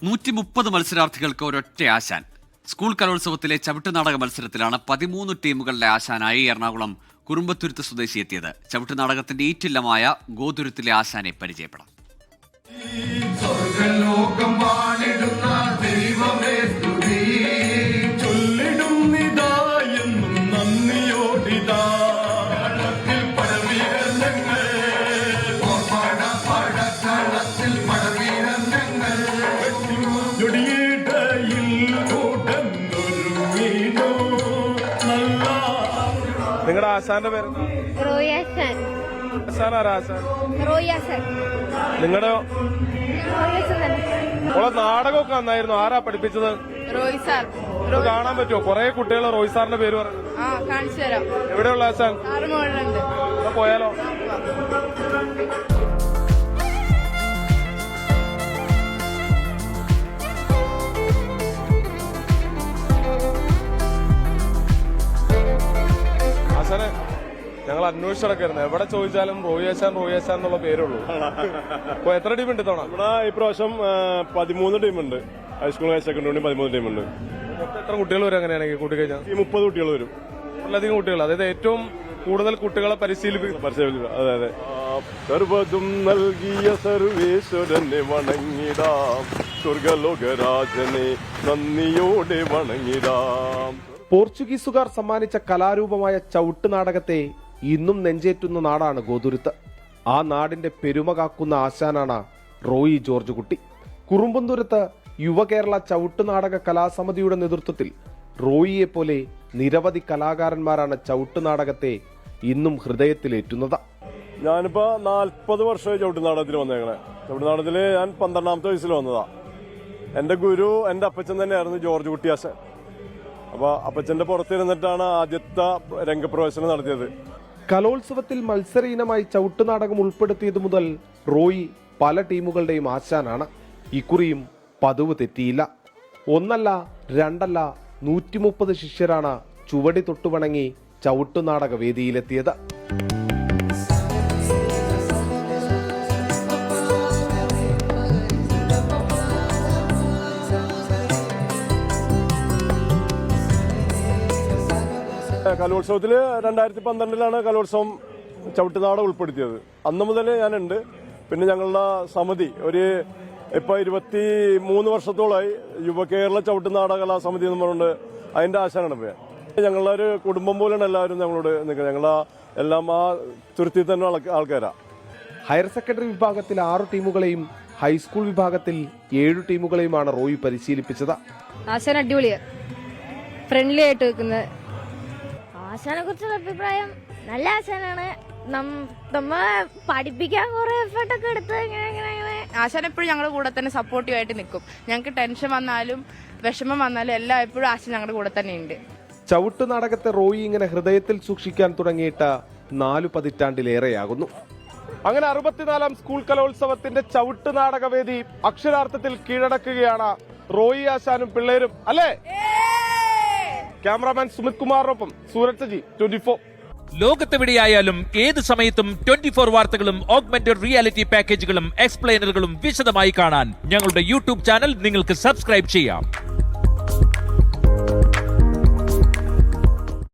130 മത്സരാർത്ഥികൾക്ക് ഒരൊറ്റ ആശാൻ. സ്കൂൾ കലോത്സവത്തിലെ ചവിട്ടുനാടക മത്സരത്തിലാണ് 13 ടീമുകളിലെ ആശാനായി എറണാകുളം കുറുമ്പത്തുരുത്ത് സ്വദേശി എത്തിയത്. ചവിട്ടുനാടകത്തിന്റെ ഈറ്റില്ലമായ ഗോതുരുത്തിലെ ആശാനെ പരിചയപ്പെടാം. നിങ്ങളുടെ ആശാന്റെ പേര് നിങ്ങളുടെ നാടകമൊക്കെ നന്നായിരുന്നു. ആരാ പഠിപ്പിച്ചത്? റോയ് സാർ. കാണാൻ പറ്റുമോ? കുറെ കുട്ടികൾ റോയ് സാറിന്റെ പേര് പറഞ്ഞു. കാണിച്ചു തരാം. എവിടെയുള്ള ആശാൻ? പോയാലോ? ആശാനെ, ഞങ്ങൾ അന്വേഷിച്ചടക്കായിരുന്നു. എവിടെ ചോദിച്ചാലും റോയാശാൻ എന്നുള്ള പേരുള്ളൂ. അപ്പൊ എത്ര ടീമുണ്ട് തവണ? ഇവിടെ ഇപ്രാവശ്യം 13 ടീമുണ്ട്. ഹൈസ്കൂൾ ഹയർ സെക്കൻഡറി 13 ടീമുണ്ട്. എത്ര കുട്ടികൾ വരും? അങ്ങനെയാണെങ്കിൽ കൂട്ടി കഴിഞ്ഞാൽ 30 കുട്ടികൾ വരും. വളരെയധികം കുട്ടികൾ. അതായത് ഏറ്റവും കൂടുതൽ കുട്ടികളെ പരിശീലിപ്പിക്കും. അതെ അതെ. സർവ്വതും നൽകിയ സർവേശ്വരനെ വണങ്ങിടാം, സ്വർഗലോകരാജനെ നന്ദിയോടെ വണങ്ങിടാം. പോർച്ചുഗീസുകാർ സമ്മാനിച്ച കലാരൂപമായ ചവിട്ട് നാടകത്തെ ഇന്നും നെഞ്ചേറ്റുന്ന നാടാണ് ഗോതുരുത്ത്. ആ നാടിന്റെ പെരുമ കാക്കുന്ന ആശാനാണ് റോയി ജോർജ് കുട്ടി. കുറുമ്പത്തുരുത്ത് യുവകേരള ചവിട്ടുനാടക കലാസമിതിയുടെ നേതൃത്വത്തിൽ റോയിയെ പോലെ നിരവധി കലാകാരന്മാരാണ് ചവിട്ടുനാടകത്തെ ഇന്നും ഹൃദയത്തിലേറ്റുന്നത്. ഞാനിപ്പോ 40 വർഷമായി ചവിട്ടുനാടകത്തിൽ വന്നേക്കണേ. ചവിട്ടുനാടകത്തില് ഞാൻ 12ാമത്തെ വയസ്സിൽ വന്നതാ. എന്റെ ഗുരു എന്റെ അപ്പച്ചൻ തന്നെയായിരുന്നു ജോർജ് കുട്ടി ആശാൻ. അപ്പൊ അപ്പച്ചന്റെ പുറത്തിരുന്നിട്ടാണ് ആദ്യത്തെ രംഗപ്രവേശനം നടത്തിയത്. കലോത്സവത്തിൽ മത്സര ഇനമായി ചവിട്ടുനാടകം ഉൾപ്പെടുത്തിയത് മുതൽ റോയി പല ടീമുകളുടെയും ആശാനാണ്. ഇക്കുറിയും പതിവ് തെറ്റിയില്ല. ഒന്നല്ല രണ്ടല്ല 130 ശിഷ്യരാണ് ചുവടി തൊട്ടുവണങ്ങി ചവിട്ടുനാടക വേദിയിലെത്തിയത്. കലോത്സവത്തില് 2012 കലോത്സവം ചവിട്ടുനാടകം ഉൾപ്പെടുത്തിയത്. അന്ന് മുതൽ ഞാനുണ്ട്. പിന്നെ ഞങ്ങളുടെ സമിതി ഇപ്പൊ 23 വർഷത്തോളമായി യുവകേരള ചവിട്ടുനാടക കലാസമിതി എന്ന് പറഞ്ഞുകൊണ്ട് അതിന്റെ ആശാനാണ് ഇപ്പൊ. ഞങ്ങളുടെ ഒരു കുടുംബം പോലെയാണ് എല്ലാവരും ഞങ്ങളോട് നിൽക്കുന്നത്. ഞങ്ങളുടെ എല്ലാം ആ തുരുത്തി തന്നെ ആൾക്കാരാ. ഹയർ സെക്കൻഡറി വിഭാഗത്തിൽ 6 ടീമുകളെയും ഹൈസ്കൂൾ വിഭാഗത്തിൽ 7 ടീമുകളെയുമാണ് റോയി പരിശീലിപ്പിച്ചത്. ആശാൻ അടിപൊളിയാ, ഫ്രണ്ട്ലി ആയിട്ട് വെക്കുന്നത്. ആശാനെ കുറിച്ചുള്ള അഭിപ്രായം നല്ല ആശാനാണ്. നമ്മളെ പഠിപ്പിക്കാൻ കുറെ എഫേർട്ടൊക്കെ എടുത്ത് ആശാൻ എപ്പോഴും ഞങ്ങളുടെ കൂടെ തന്നെ സപ്പോർട്ടീവ് ആയിട്ട് നിൽക്കും. ഞങ്ങൾക്ക് ടെൻഷൻ വന്നാലും വിഷമം വന്നാലും എല്ലാം എപ്പോഴും ആശാൻ ഞങ്ങളുടെ കൂടെ തന്നെ ഉണ്ട്. ചവിട്ട് നാടകത്തെ റോയി ഇങ്ങനെ ഹൃദയത്തിൽ സൂക്ഷിക്കാൻ തുടങ്ങിയിട്ട് 4 പതിറ്റാണ്ടിലേറെയാകുന്നു. അങ്ങനെ 64ാം സ്കൂൾ കലോത്സവത്തിന്റെ ചവിട്ട് നാടകവേദി അക്ഷരാർത്ഥത്തിൽ കീഴടക്കുകയാണ് റോയി ആശാനും പിള്ളേരും, അല്ലേ? ക്യാമറാമാൻ സുമിത് കുമാറിനൊപ്പം സൂരജ് സജി, 24. ലോകത്തെവിടെയായാലും ഏത് സമയത്തും 24 വാർത്തകളും ഓഗ്മെന്റഡ് റിയാലിറ്റി പാക്കേജുകളും എക്സ്പ്ലെയിനറുകളും വിശദമായി കാണാൻ ഞങ്ങളുടെ യൂട്യൂബ് ചാനൽ നിങ്ങൾക്ക് സബ്സ്ക്രൈബ് ചെയ്യാം.